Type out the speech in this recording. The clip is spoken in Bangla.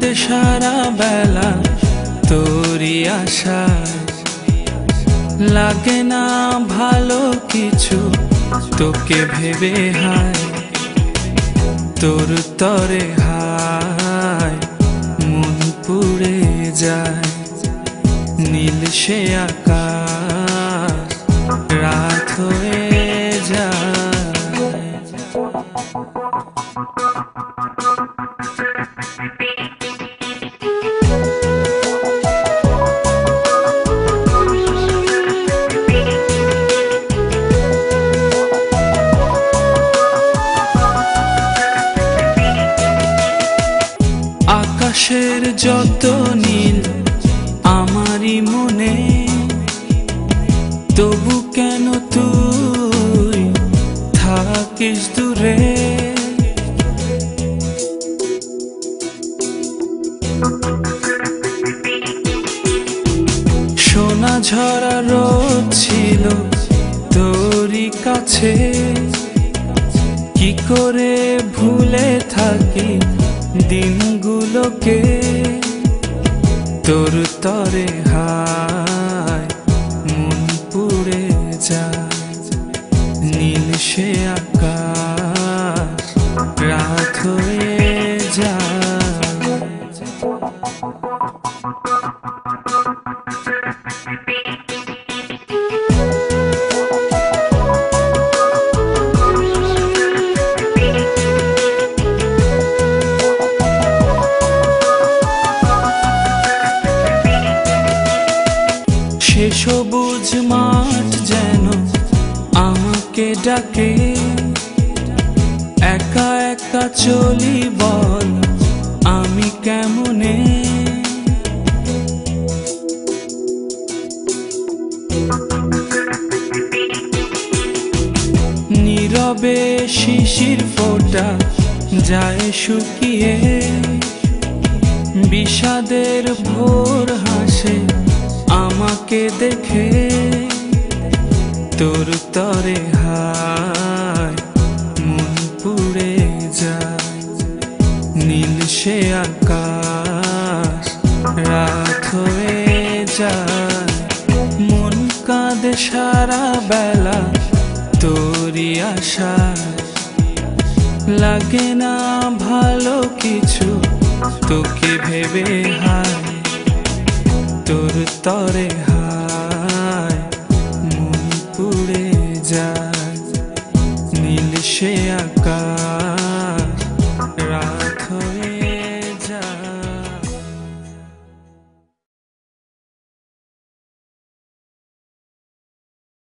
কাঁদে সারা বেলা তোরি আশায়, লাগে না ভালো কিছু তোকে ভেবে হায়, তোর তরে হায় মন পুড়ে যায়। নীল সে আকাশ রাত হয়ে যায়। আকাশের যত নীল আমারই মনে, তবু কেন তুই থাকিস দূরে? সোনা ঝরা রোদ ছিল তোরই কাছে, কি করে ভুলে থাকি দিনগুলোকে? তোর তরে হায় মন পুড়ে যায়। নীল সে আকাশ রাত হয়ে যায়। সে সবুজ মাঠ যেন আমাকে ডাকে, একা একা চলি বল আমি কেমনে? নীরবে শিশির ফোঁটা যায় শুকিয়ে, বিষাদের ভোর হাসে আমাকে দেখে। তোর তরে হায় মন পুড়ে যায়। নীল সে আকাশ রাত হয়ে যায়। মন কাঁদে সারা বেলা তোরই আশায়, লাগে না ভালো কিছু তোকে ভেবে হায়, তোর তরে হায় মন পুড়ে যায়। নীল সে